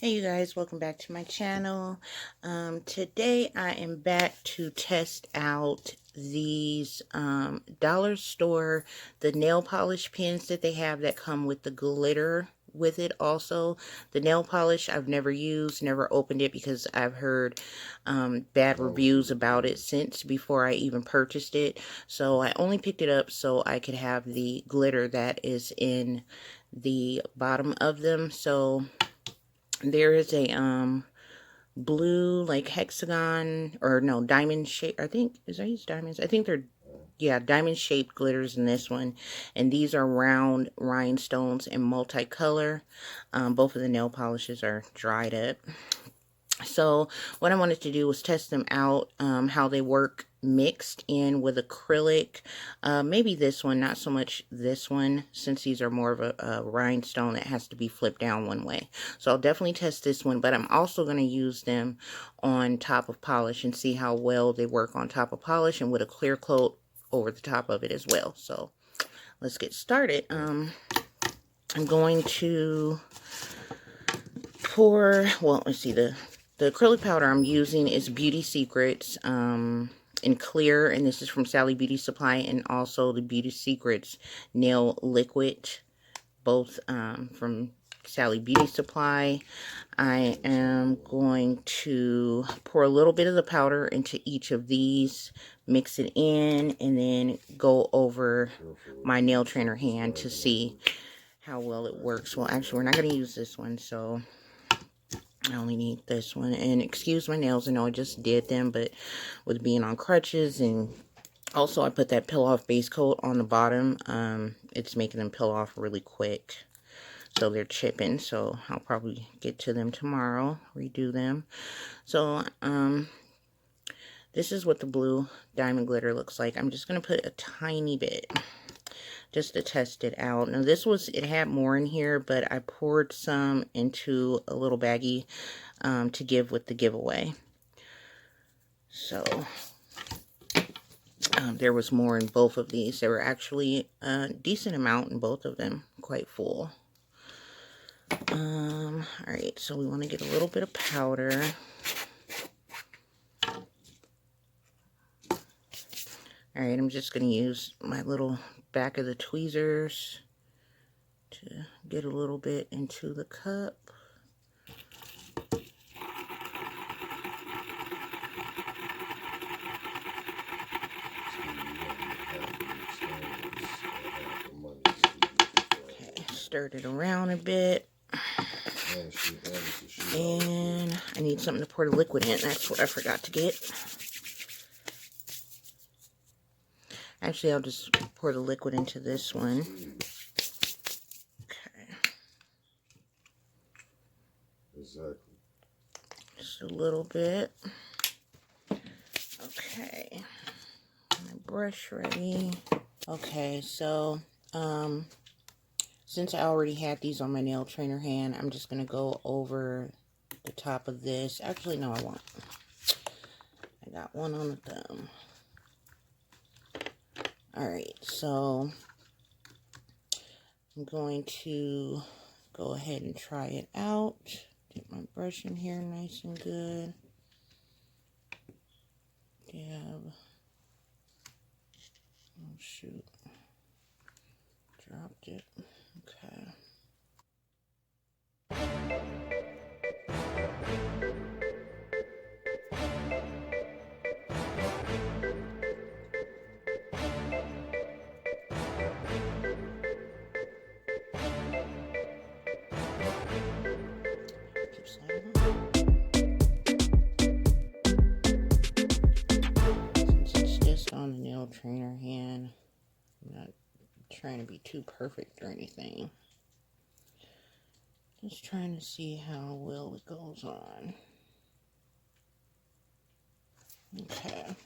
Hey you guys, welcome back to my channel. Today I am back to test out these dollar store, the nail polish pens that they have that come with the glitter with it also. The nail polish I've never used, never opened it because I've heard bad reviews about it since before I even purchased it. So I only picked it up so I could have the glitter that is in the bottom of them. So there is a blue like hexagon, or no, diamond shape. I think, is I use diamonds? I think they're, yeah, diamond shaped glitters in this one. And these are round rhinestones and multicolor. Both of the nail polishes are dried up. So what I wanted to do was test them out, how they work mixed in with acrylic. Maybe this one, not so much this one, since these are more of a rhinestone that has to be flipped down one way. So I'll definitely test this one, but I'm also going to use them on top of polish and see how well they work on top of polish and with a clear coat over the top of it as well. So let's get started. I'm going to pour, well, let's see, the acrylic powder I'm using is Beauty Secrets in clear, and this is from Sally Beauty Supply, and also the Beauty Secrets nail liquid, both from Sally Beauty Supply. I am going to pour a little bit of the powder into each of these, mix it in, and then go over my nail trainer hand to see how well it works. Well, actually, we're not going to use this one, so I only need this one. And excuse my nails, I know I just did them, but with being on crutches, and also I put that peel off base coat on the bottom, it's making them peel off really quick, so they're chipping. So I'll probably get to them tomorrow, redo them. So this is what the blue diamond glitter looks like. I'm just going to put a tiny bit just to test it out. Now this was, it had more in here, but I poured some into a little baggie to give with the giveaway. So there was more in both of these. There were actually a decent amount in both of them, quite full. Alright, so we want to get a little bit of powder. Alright, I'm just going to use my little back of the tweezers to get a little bit into the cup. Okay, stirred it around a bit. And I need something to pour the liquid in. That's what I forgot to get. Actually, I'll just pour the liquid into this one. Okay. Exactly. Just a little bit. Okay. My brush ready. Okay, so since I already had these on my nail trainer hand, I'm just going to go over the top of this. Actually, no, I won't. I got one on the thumb. Alright, so I'm going to go ahead and try it out. Get my brush in here nice and good. Dab. Oh shoot. Dropped it. Okay. Since it's just on the nail trainer hand, I'm not trying to be too perfect or anything. Just trying to see how well it goes on. Okay.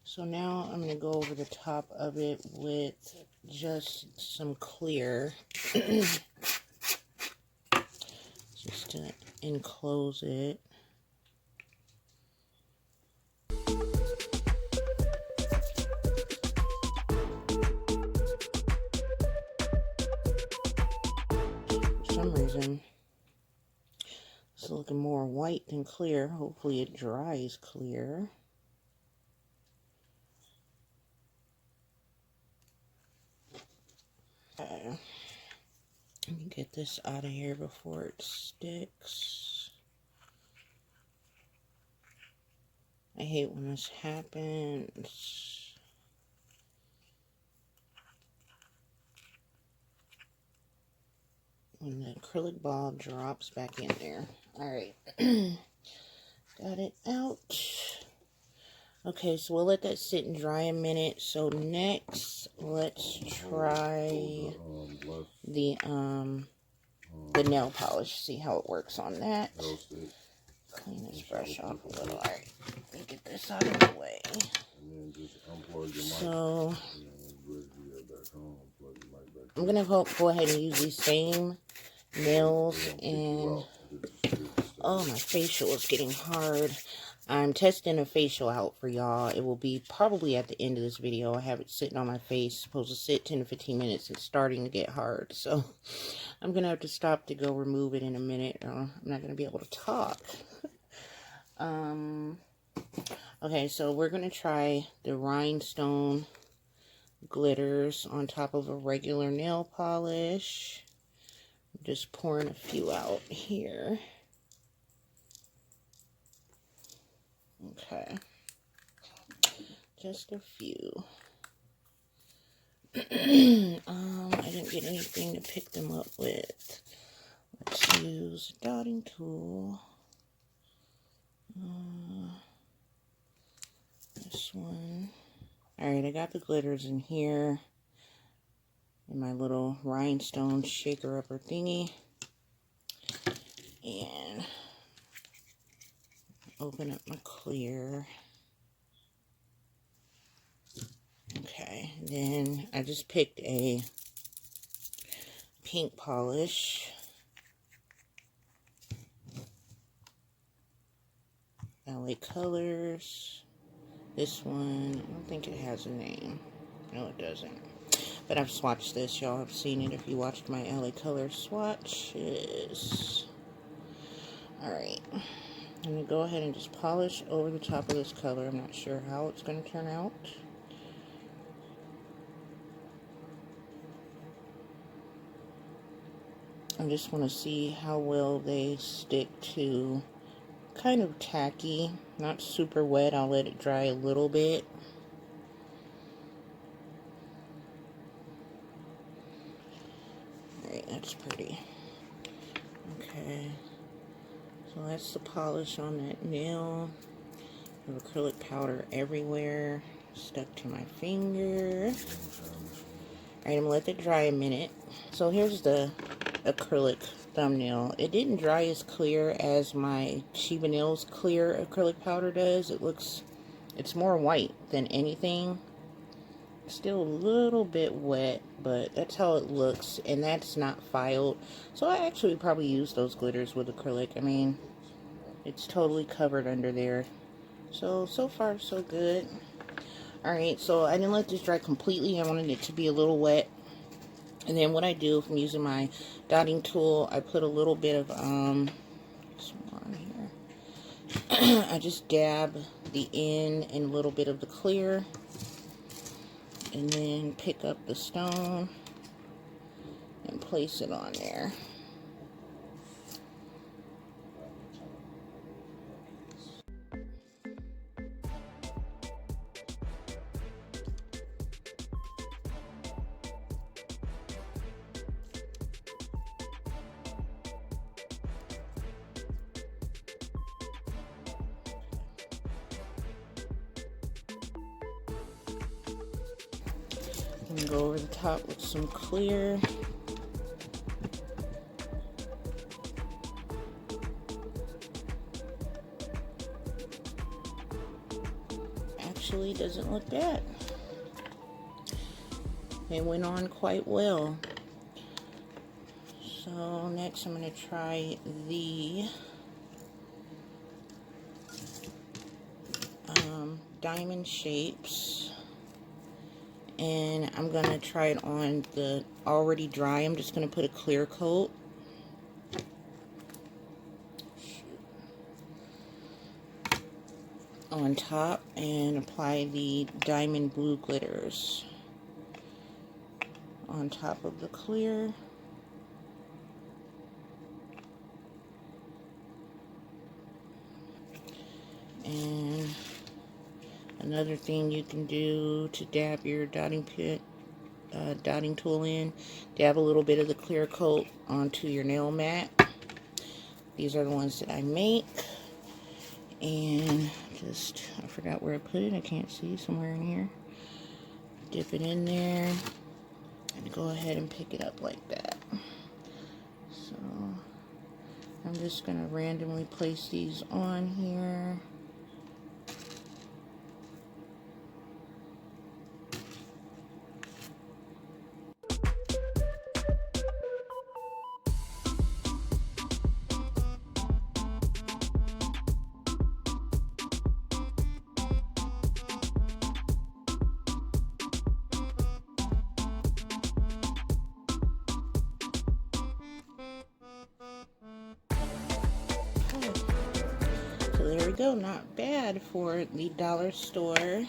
So now I'm going to go over the top of it with just some clear. Just to enclose it. For some reason, It's looking more white than clear. Hopefully it dries clear. Okay. Let me get this out of here before it sticks. I hate when this happens. When the acrylic ball drops back in there. Alright. Got it out. Okay, so we'll let that sit and dry a minute. So next, let's try the nail polish. See how it works on that. Clean this brush off a little. Alright, let me get this out of the way. So I'm gonna go ahead and use these same nails, and oh, my facial is getting hard. I'm testing a facial out for y'all. It will be probably at the end of this video. I have it sitting on my face. It's supposed to sit 10 to 15 minutes. It's starting to get hard. So I'm going to have to stop to go remove it in a minute, or I'm not going to be able to talk. Okay, so we're going to try the rhinestone glitters on top of a regular nail polish. I'm just pouring a few out here. Okay, just a few. I didn't get anything to pick them up with. Let's use a dotting tool. This one. Alright, I got the glitters in here in my little rhinestone shaker upper thingy. And open up my clear. Okay, then I just picked a pink polish. LA Colors. This one, I don't think it has a name. No, it doesn't. But I've swatched this. Y'all have seen it if you watched my LA Colors swatches. Alright. I'm going to go ahead and just polish over the top of this color. I'm not sure how it's going to turn out. I just want to see how well they stick to kind of tacky, not super wet. I'll let it dry a little bit. Alright, that's pretty. Okay. So that's the polish on that nail. I have acrylic powder everywhere, stuck to my finger. Alright, I'm going to let it dry a minute. So here's the acrylic thumbnail. It didn't dry as clear as my Shiba Nails clear acrylic powder does. It's more white than anything. Still a little bit wet, but that's how it looks, and that's not filed. So I actually probably use those glitters with acrylic. I mean, it's totally covered under there. So far so good. Alright, so I didn't let this dry completely. I wanted it to be a little wet. And then what I do, if I'm using my dotting tool, I put a little bit of, some on here. I just dab the end and a little bit of the clear. And then pick up the stone and place it on there. I'm going to go over the top with some clear. Actually doesn't look bad. It went on quite well. So next I'm going to try the diamond shapes. And I'm going to try it on the already dry. I'm just going to put a clear coat. on top and apply the diamond blue glitters on top of the clear. And another thing you can do to dab your dotting tool in, dab a little bit of the clear coat onto your nail mat. These are the ones that I make. And just, I forgot where I put it. I can't see, somewhere in here. Dip it in there and go ahead and pick it up like that. So I'm just going to randomly place these on here. So there we go, not bad for the dollar store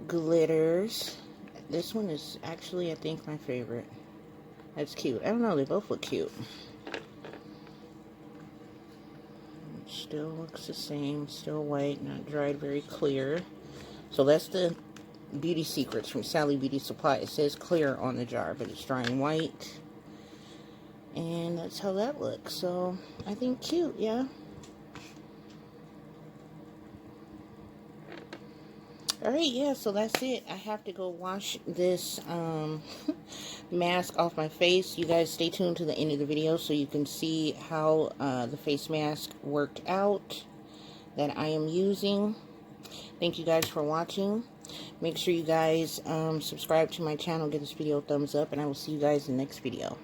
glitters. This one is actually, I think, my favorite. That's cute. I don't know, they both look cute. It still looks the same, still white, not dried, very clear. So that's the Beauty Secrets from Sally Beauty Supply. It says clear on the jar, but it's drying white. And that's how that looks. So I think cute, yeah. Alright, yeah, so that's it. I have to go wash this mask off my face. You guys stay tuned to the end of the video so you can see how the face mask worked out that I am using. Thank you guys for watching. Make sure you guys subscribe to my channel, give this video a thumbs up, and I will see you guys in the next video.